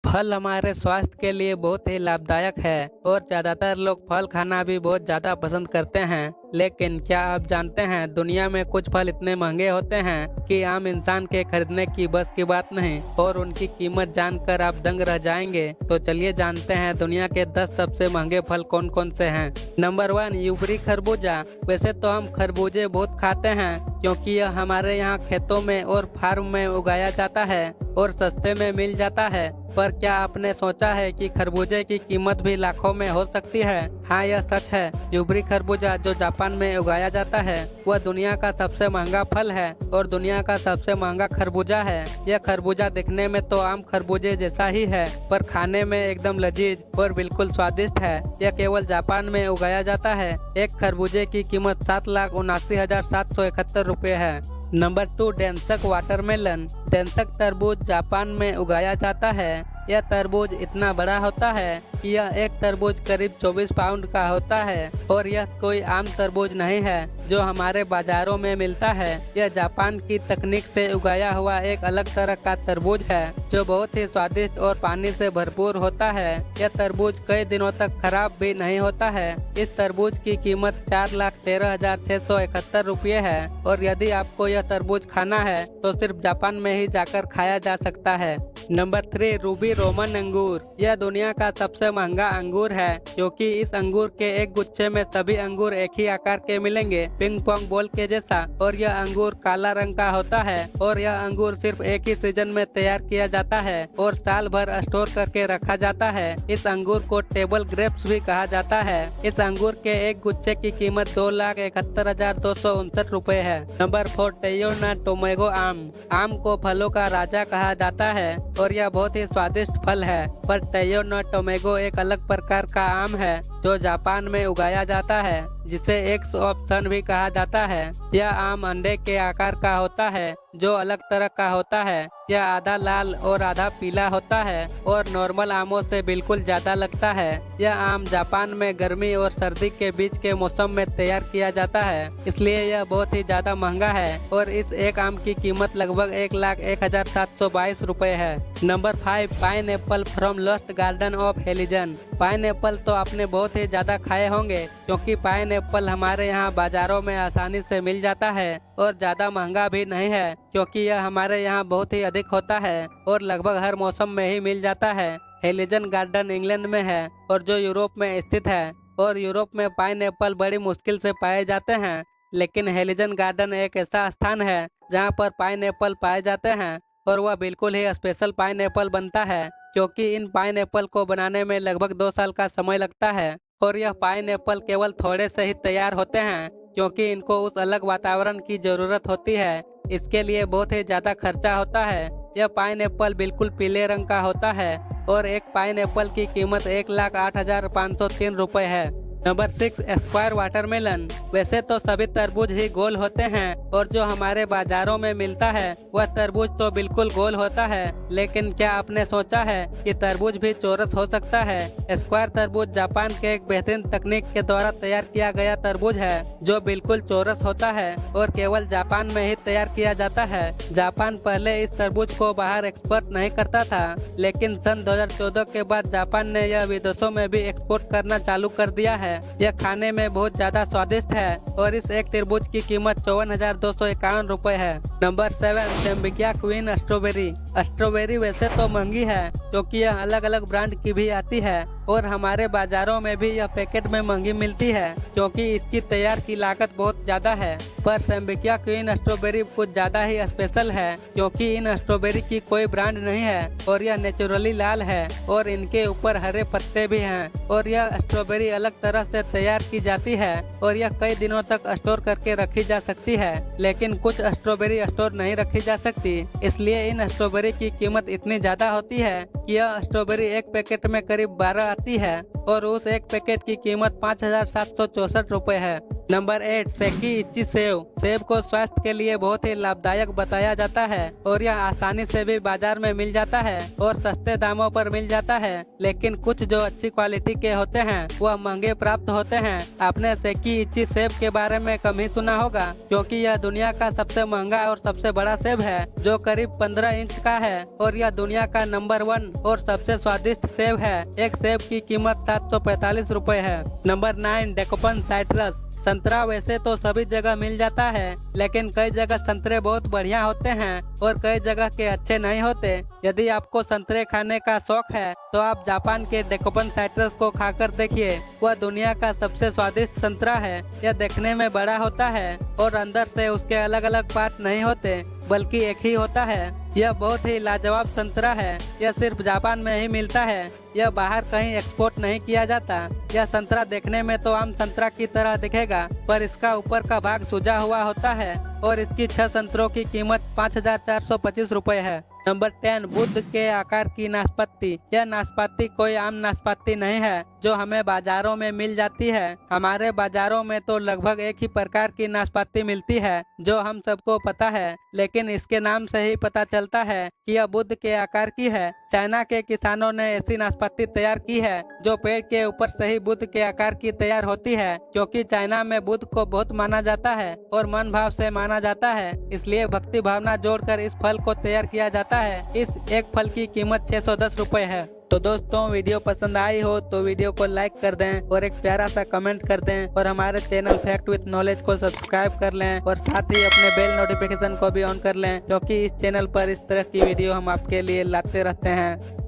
फल हमारे स्वास्थ्य के लिए बहुत ही लाभदायक है और ज़्यादातर लोग फल खाना भी बहुत ज़्यादा पसंद करते हैं। लेकिन क्या आप जानते हैं दुनिया में कुछ फल इतने महंगे होते हैं कि आम इंसान के खरीदने की बस की बात नहीं, और उनकी कीमत जानकर आप दंग रह जाएंगे। तो चलिए जानते हैं दुनिया के 10 सबसे महंगे फल कौन कौन से हैं। नंबर 1, यूबरी खरबूजा। वैसे तो हम खरबूजे बहुत खाते हैं क्योंकि यह हमारे यहाँ खेतों में और फार्म में उगाया जाता है और सस्ते में मिल जाता है। पर क्या आपने सोचा है कि खरबूजे की कीमत भी लाखों में हो सकती है? हाँ, यह सच है। यूबरी खरबूजा जो जापान में उगाया जाता है वह दुनिया का सबसे महंगा फल है और दुनिया का सबसे महंगा खरबूजा है। यह खरबूजा दिखने में तो आम खरबूजे जैसा ही है, पर खाने में एकदम लजीज और बिल्कुल स्वादिष्ट है। यह केवल जापान में उगाया जाता है। एक खरबूजे की कीमत 7,79,771 रुपये है। Number 2, डेंसक watermelon. डेंसक तरबूज जापान में उगाया जाता है। यह तरबूज इतना बड़ा होता है कि यह एक तरबूज करीब 24 पाउंड का होता है और यह कोई आम तरबूज नहीं है जो हमारे बाजारों में मिलता है। यह जापान की तकनीक से उगाया हुआ एक अलग तरह का तरबूज है जो बहुत ही स्वादिष्ट और पानी से भरपूर होता है। यह तरबूज कई दिनों तक खराब भी नहीं होता है। इस तरबूज की कीमत 4,13,671 रुपये है और यदि आपको यह तरबूज खाना है तो सिर्फ जापान में ही जाकर खाया जा सकता है। नंबर 3, रूबी रोमन अंगूर। यह दुनिया का सबसे महंगा अंगूर है क्योंकि इस अंगूर के एक गुच्छे में सभी अंगूर एक ही आकार के मिलेंगे, पिंग पोंग बॉल के जैसा, और यह अंगूर काला रंग का होता है और यह अंगूर सिर्फ एक ही सीजन में तैयार किया जाता है और साल भर स्टोर करके रखा जाता है। इस अंगूर को टेबल ग्रेप्स भी कहा जाता है। इस अंगूर के एक गुच्छे की कीमत 2,71,259 रुपए है। नंबर 4, टेयोना टोमेगो आम। आम को फलों का राजा कहा जाता है और यह बहुत ही स्वादिष्ट फल है, पर टेयोना टोमेगो एक अलग प्रकार का आम है जो जापान में उगाया जाता है, जिसे एग्स ऑफ सन भी कहा जाता है। यह आम अंडे के आकार का होता है जो अलग तरह का होता है। यह आधा लाल और आधा पीला होता है और नॉर्मल आमों से बिल्कुल ज्यादा लगता है। यह आम जापान में गर्मी और सर्दी के बीच के मौसम में तैयार किया जाता है, इसलिए यह बहुत ही ज्यादा महंगा है और इस एक आम की कीमत लगभग 1,01,722 रुपए है। Number 5, pineapple from lost garden of Heligan. Pineapple तो आपने बहुत ही ज्यादा खाए होंगे क्योंकि पाइन एप्पल हमारे यहाँ बाजारों में आसानी से मिल जाता है और ज्यादा महंगा भी नहीं है क्योंकि यह हमारे यहाँ बहुत ही अधिक होता है और लगभग हर मौसम में ही मिल जाता है। हेलिजन गार्डन इंग्लैंड में है और जो यूरोप में स्थित है, और यूरोप में पाइन एप्पल बड़ी मुश्किल से पाए जाते हैं, लेकिन हेलिजन गार्डन एक ऐसा स्थान है जहाँ पर पाइन एप्पल पाए जाते हैं और वह बिल्कुल ही स्पेशल पाइन एप्पल बनता है क्योंकि इन पाइन एप्पल को बनाने में लगभग 2 साल का समय लगता है और यह पाइन एप्पल केवल थोड़े से ही तैयार होते हैं क्योंकि इनको उस अलग वातावरण की जरूरत होती है। इसके लिए बहुत ही ज्यादा खर्चा होता है। यह पाइन एप्पल बिल्कुल पीले रंग का होता है और एक पाइन एप्पल की कीमत 1,08,503 रुपए है। Number 6, square watermelon. वैसे तो सभी तरबूज ही गोल होते हैं और जो हमारे बाजारों में मिलता है वह तरबूज तो बिल्कुल गोल होता है, लेकिन क्या आपने सोचा है कि तरबूज भी चौरस हो सकता है? स्क्वायर तरबूज जापान के एक बेहतरीन तकनीक के द्वारा तैयार किया गया तरबूज है जो बिल्कुल चौरस होता है और केवल जापान में ही तैयार किया जाता है। जापान पहले इस तरबूज को बाहर एक्सपोर्ट नहीं करता था, लेकिन सन 2014 के बाद जापान ने यह विदेशों में भी एक्सपोर्ट करना चालू कर दिया है। यह खाने में बहुत ज्यादा स्वादिष्ट है और इस एक तरबूज की कीमत 54,251 रुपए है। Number 7, Sembikiya queen strawberry. Strawberry वैसे तो महंगी है क्योंकि यह अलग अलग ब्रांड की भी आती है और हमारे बाजारों में भी यह पैकेट में महंगी मिलती है क्योंकि इसकी तैयार की लागत बहुत ज्यादा है। पर सेम्बिकिया क्वीन स्ट्रॉबेरी कुछ ज्यादा ही स्पेशल है क्योंकि इन स्ट्रॉबेरी की कोई ब्रांड नहीं है और यह नेचुरली लाल है और इनके ऊपर हरे पत्ते भी हैं और यह स्ट्रॉबेरी अलग तरह से तैयार की जाती है और यह कई दिनों तक स्टोर करके रखी जा सकती है, लेकिन कुछ स्ट्रॉबेरी स्टोर नहीं रखी जा सकती, इसलिए इन स्ट्रॉबेरी की कीमत इतनी ज्यादा होती है कि यह स्ट्रॉबेरी एक पैकेट में करीब 12 आती है और उस एक पैकेट की कीमत 5,764 रुपए है। नंबर 8, सेकी इच्ची सेव। सेब को स्वास्थ्य के लिए बहुत ही लाभदायक बताया जाता है और यह आसानी से भी बाजार में मिल जाता है और सस्ते दामों पर मिल जाता है, लेकिन कुछ जो अच्छी क्वालिटी के होते हैं वह महंगे प्राप्त होते हैं। आपने सेकी इच्ची सेब के बारे में कम ही सुना होगा क्योंकि यह दुनिया का सबसे महंगा और सबसे बड़ा सेब है जो करीब 15 इंच का है और यह दुनिया का नंबर 1 और सबसे स्वादिष्ट सेब है। एक सेब की कीमत 745 रुपए है। Number 9 Dekopon citrus. संतरा वैसे तो सभी जगह मिल जाता है, लेकिन कई जगह संतरे बहुत बढ़िया होते हैं और कई जगह के अच्छे नहीं होते। यदि आपको संतरे खाने का शौक है तो आप जापान के डेकोपन साइट्रस को खाकर देखिए। वह दुनिया का सबसे स्वादिष्ट संतरा है। यह देखने में बड़ा होता है और अंदर से उसके अलग अलग पार्ट नहीं होते, बल्कि एक ही होता है। यह बहुत ही लाजवाब संतरा है। यह सिर्फ जापान में ही मिलता है। यह बाहर कहीं एक्सपोर्ट नहीं किया जाता। यह संतरा देखने में तो आम संतरा की तरह दिखेगा, पर इसका ऊपर का भाग सूजा हुआ होता है और इसकी 6 संतरों की कीमत 5425 रुपए है। नंबर 10 बुद्ध के आकार की नाशपाती। यह नाशपाती कोई आम नाशपाती नहीं है जो हमें बाजारों में मिल जाती है। हमारे बाजारों में तो लगभग एक ही प्रकार की नाशपाती मिलती है जो हम सबको पता है, लेकिन इसके नाम से ही पता चलता है कि यह बुद्ध के आकार की है। चाइना के किसानों ने ऐसी नाशपाती तैयार की है जो पेड़ के ऊपर से ही बुद्ध के आकार की तैयार होती है, क्योंकि चाइना में बुद्ध को बहुत माना जाता है और मन भाव से माना जाता है, इसलिए भक्ति भावना जोड़कर इस फल को तैयार किया जाता है। इस एक फल की कीमत 610 रुपए है। तो दोस्तों, वीडियो पसंद आई हो तो वीडियो को लाइक कर दें और एक प्यारा सा कमेंट कर दें और हमारे चैनल फैक्ट विद नॉलेज को सब्सक्राइब कर लें और साथ ही अपने बेल नोटिफिकेशन को भी ऑन कर लें, क्योंकि इस चैनल पर इस तरह की वीडियो हम आपके लिए लाते रहते हैं।